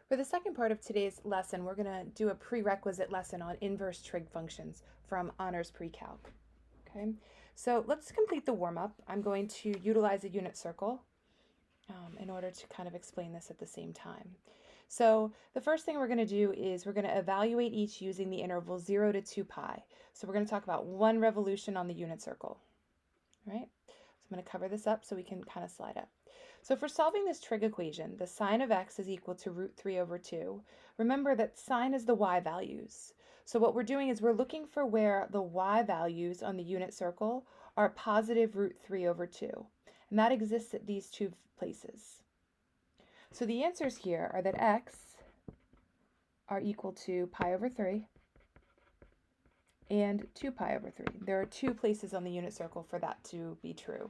For the second part of today's lesson, we're going to do a prerequisite lesson on inverse trig functions from Honors Pre-Calc. Okay, so let's complete the warm-up. I'm going to utilize a unit circle in order to kind of explain this at the same time. So the first thing we're going to do is we're going to evaluate each using the interval 0 to 2 pi. So we're going to talk about one revolution on the unit circle. All right, so I'm going to cover this up so we can kind of slide up. So for solving this trig equation, the sine of x is equal to root 3 over 2. Remember that sine is the y values. So what we're doing is we're looking for where the y values on the unit circle are positive root 3 over 2. And that exists at these two places. So the answers here are that x are equal to pi over 3 and 2 pi over 3. There are two places on the unit circle for that to be true,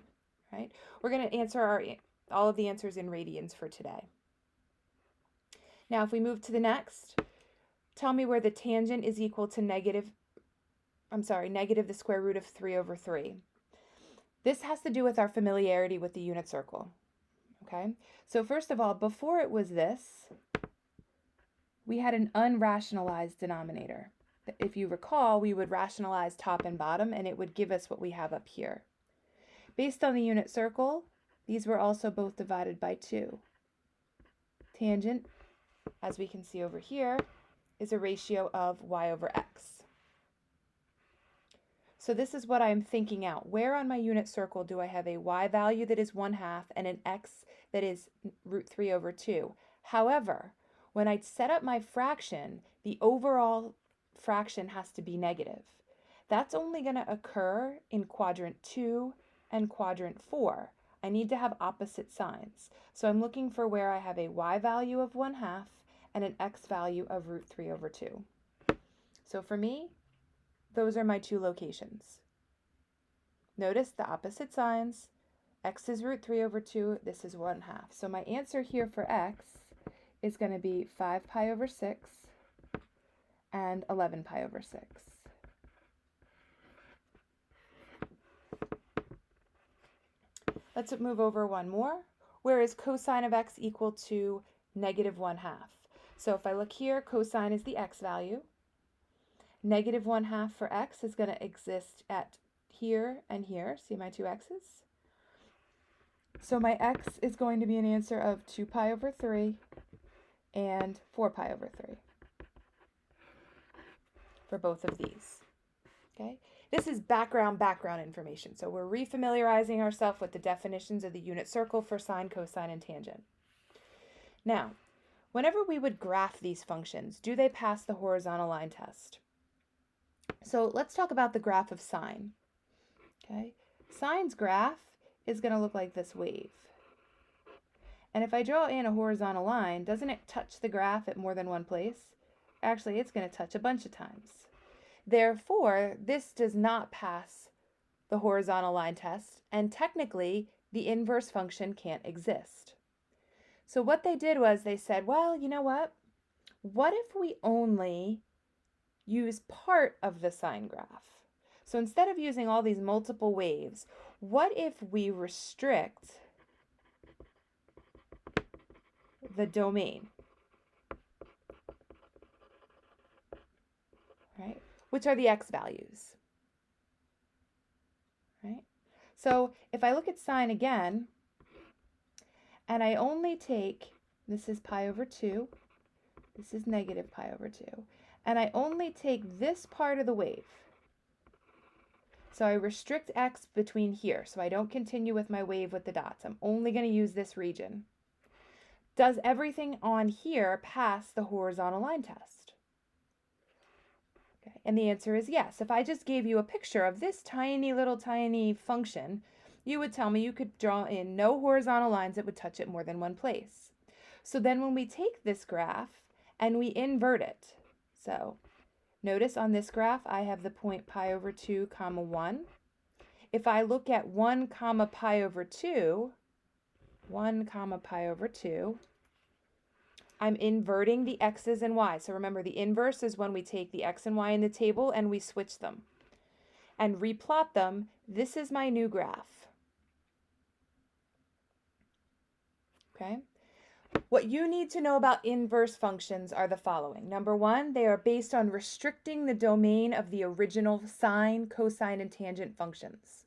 right? We're going to answer all of the answers in radians for today. Now, if we move to the next, tell me where the tangent is equal to negative the square root of 3 over 3. This has to do with our familiarity with the unit circle, okay? So first of all, before it was this, we had an unrationalized denominator. If you recall, we would rationalize top and bottom, and it would give us what we have up here. Based on the unit circle, these were also both divided by 2. Tangent, as we can see over here, is a ratio of y over x. So this is what I'm thinking out. Where on my unit circle do I have a y value that is 1/2 and an x that is root 3 over 2? However, when I set up my fraction, the overall fraction has to be negative. That's only going to occur in quadrant 2 and quadrant 4. I need to have opposite signs. So I'm looking for where I have a y value of 1/2 and an x value of root 3 over 2. So for me, those are my two locations. Notice the opposite signs. X is root 3 over 2. This is 1/2. So my answer here for x is going to be 5 pi over 6 and 11 pi over 6. Let's move over one more. Where is cosine of x equal to negative 1/2? So if I look here, cosine is the x value. Negative 1/2 for x is going to exist at here and here. See my two x's? So my x is going to be an answer of 2 pi over 3 and 4 pi over 3 for both of these. Okay? This is background information. So we're refamiliarizing ourselves with the definitions of the unit circle for sine, cosine, and tangent. Now, whenever we would graph these functions, do they pass the horizontal line test? So let's talk about the graph of sine. Okay? Sine's graph is going to look like this wave. And if I draw in a horizontal line, doesn't it touch the graph at more than one place? Actually, it's going to touch a bunch of times. Therefore, this does not pass the horizontal line test, and technically, the inverse function can't exist. So what they did was they said, well, you know what? What if we only use part of the sine graph? So instead of using all these multiple waves, what if we restrict the domain? Right? Which are the x values? Right? So if I look at sine again, and I only take, this is pi over 2, this is negative pi over 2, and I only take this part of the wave. So I restrict x between here, so I don't continue with my wave with the dots. I'm only going to use this region. Does everything on here pass the horizontal line test? Okay. And the answer is yes. If I just gave you a picture of this tiny function, you would tell me you could draw in no horizontal lines that would touch it more than one place. So then when we take this graph and we invert it, so notice on this graph I have the point pi over 2 comma 1. If I look at 1 comma pi over 2, 1 comma pi over 2, I'm inverting the x's and y's. So remember, the inverse is when we take the x and y in the table and we switch them and replot them. This is my new graph. Okay? What you need to know about inverse functions are the following. Number one, they are based on restricting the domain of the original sine, cosine, and tangent functions.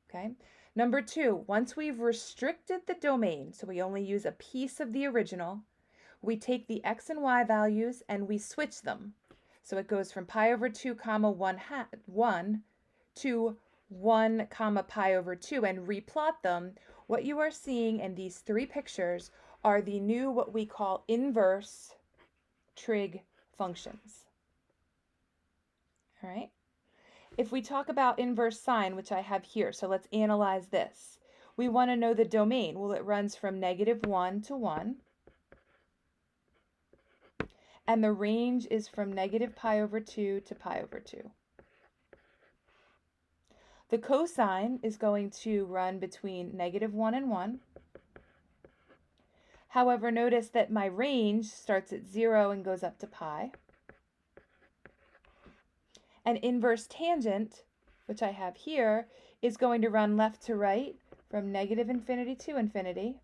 Okay. Number two, once we've restricted the domain, so we only use a piece of the original, we take the x and y values and we switch them. So it goes from pi over 2 comma 1 to 1 comma pi over 2 and replot them. What you are seeing in these three pictures are the new what we call inverse trig functions. All right. If we talk about inverse sine, which I have here, so let's analyze this. We want to know the domain. Well, it runs from -1 to 1. And the range is from negative pi over 2 to pi over 2. The cosine is going to run between -1 and 1. However, notice that my range starts at 0 and goes up to pi. An inverse tangent, which I have here, is going to run left to right from -infinity to infinity.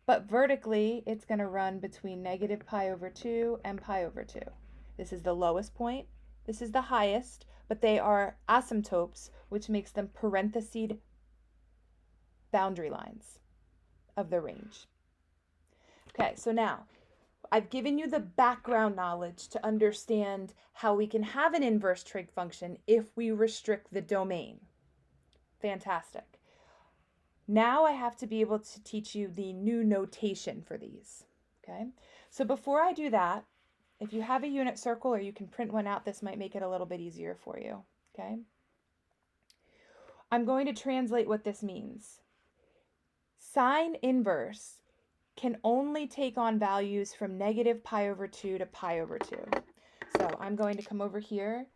But vertically, it's going to run between negative pi over 2 and pi over 2. This is the lowest point. This is the highest, but they are asymptotes, which makes them parenthesed boundary lines of the range. Okay, so now I've given you the background knowledge to understand how we can have an inverse trig function if we restrict the domain. Fantastic. Now I have to be able to teach you the new notation for these. Okay, so before I do that, if you have a unit circle or you can print one out, this might make it a little bit easier for you. Okay, I'm going to translate what this means. Sine inverse can only take on values from negative pi over 2 to pi over 2. So I'm going to come over here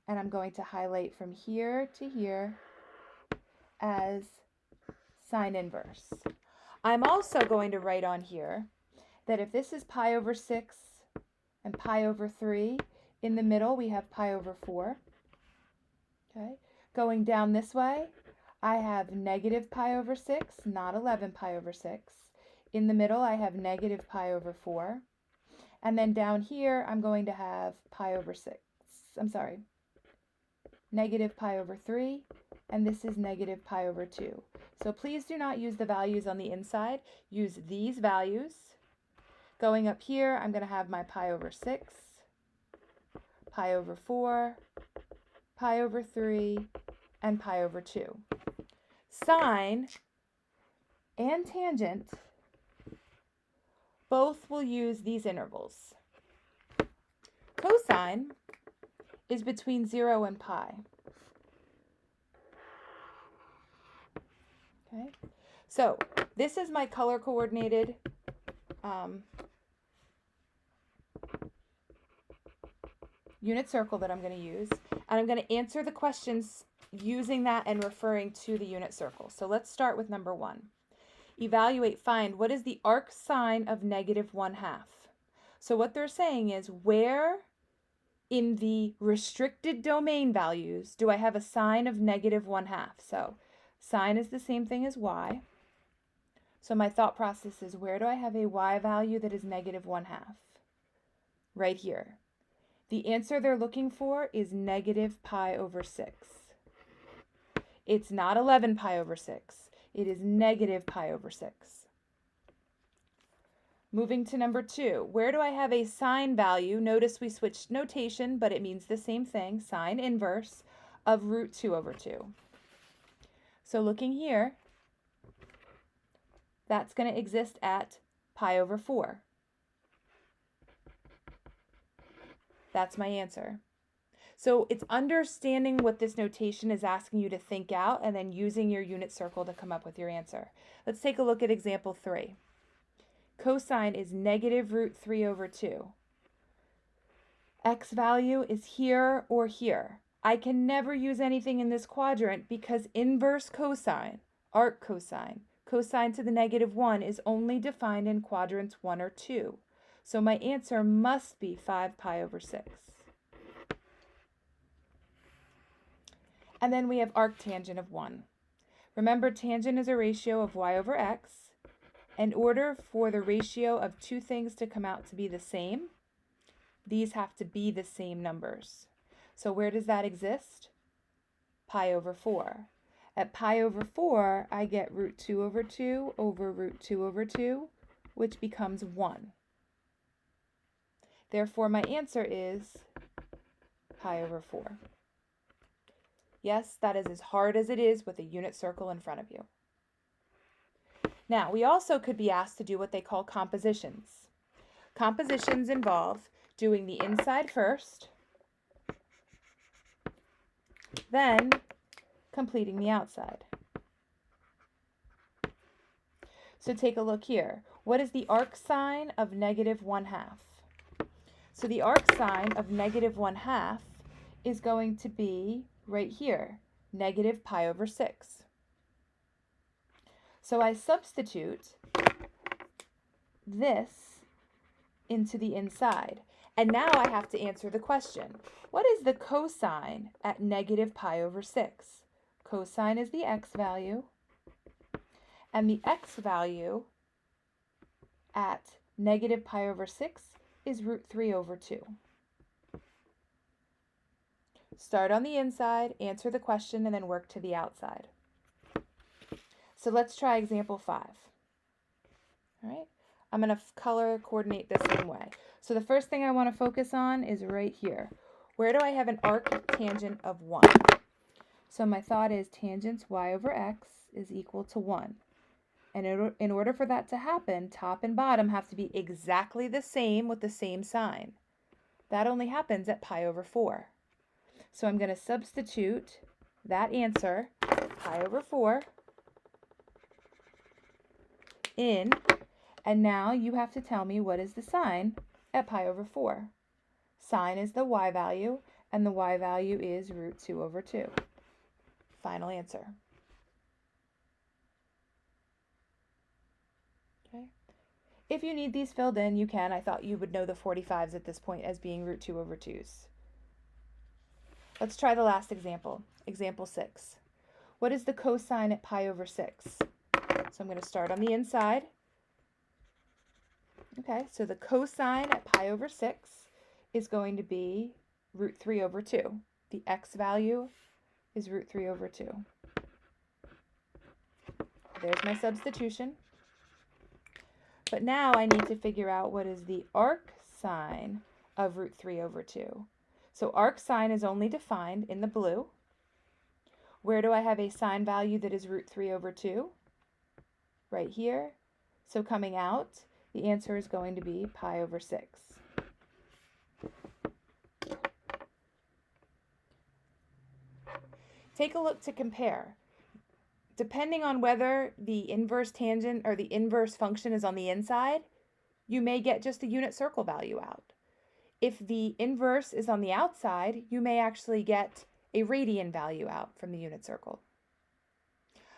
and I'm going to highlight from here to here as sine inverse. I'm also going to write on here that if this is pi over 6 and pi over 3, in the middle we have pi over 4. Okay, going down this way, I have negative pi over 6, not 11 pi over 6. In the middle, I have negative pi over 4. And then down here, I'm going to have negative pi over 3, and this is negative pi over 2. So please do not use the values on the inside. Use these values. Going up here, I'm going to have my pi over 6, pi over 4, pi over 3, and pi over 2. Sine and tangent both will use these intervals. Cosine is between 0 and pi. Okay, so this is my color coordinated unit circle that I'm going to use, and I'm going to answer the questions using that and referring to the unit circle. So let's start with number 1. Evaluate, find what is the arc sine of -1/2. So what they're saying is, where in the restricted domain values do I have a sine of -1/2? So sine is the same thing as y. So my thought process is, where do I have a y value that is -1/2? Right here. The answer they're looking for is negative pi over 6. It's not 11 pi over 6. It is negative pi over 6. Moving to number 2, where do I have a sine value? Notice we switched notation, but it means the same thing, sine inverse of root 2 over 2. So looking here, that's going to exist at pi over 4. That's my answer. So it's understanding what this notation is asking you to think out and then using your unit circle to come up with your answer. Let's take a look at example 3. Cosine is negative root 3 over 2. X value is here or here. I can never use anything in this quadrant because inverse cosine, arc cosine, cosine to the -1 is only defined in quadrants 1 or 2. So my answer must be 5 pi over 6. And then we have arctangent of 1. Remember, tangent is a ratio of y over x, In order for the ratio of two things to come out to be the same, these have to be the same numbers. So where does that exist? Pi over 4. At pi over 4, I get root 2 over 2 over root 2 over 2, which becomes 1. Therefore, my answer is pi over 4. Yes, that is as hard as it is with a unit circle in front of you. Now, we also could be asked to do what they call compositions. Compositions involve doing the inside first, then completing the outside. So take a look here. What is the arc sine of negative 1/2? So the arc sine of negative 1/2 is going to be right here, negative pi over 6. So I substitute this into the inside. And now I have to answer the question. What is the cosine at negative pi over 6? Cosine is the x value, and the x value at negative pi over 6 is root 3 over 2. Start on the inside, answer the question, and then work to the outside. So let's try example 5. All right, I'm going to color coordinate the same way. So the first thing I want to focus on is right here. Where do I have an arc tangent of 1? So my thought is tangent y over x is equal to 1. And in order for that to happen, top and bottom have to be exactly the same with the same sign. That only happens at pi over 4. So I'm going to substitute that answer, pi over 4, in, and now you have to tell me what is the sine at pi over 4. Sine is the y value, and the y value is root 2 over 2. Final answer. Okay. If you need these filled in, you can. I thought you would know the 45s at this point as being root 2 over 2's. Let's try the last example, example 6. What is the cosine at pi over 6? So I'm going to start on the inside. Okay, so the cosine at pi over 6 is going to be root 3 over 2. The x value is root 3 over 2. There's my substitution. But now I need to figure out what is the arc sine of root 3 over 2. So arc sine is only defined in the blue. Where do I have a sine value that is root 3 over 2? Right here. So coming out, the answer is going to be pi over 6. Take a look to compare. Depending on whether the inverse tangent or the inverse function is on the inside, you may get just a unit circle value out. If the inverse is on the outside, you may actually get a radian value out from the unit circle.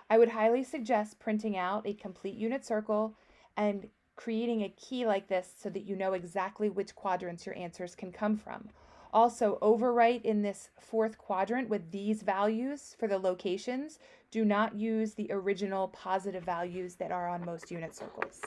I would highly suggest printing out a complete unit circle and creating a key like this so that you know exactly which quadrants your answers can come from. Also, overwrite in this fourth quadrant with these values for the locations. Do not use the original positive values that are on most unit circles.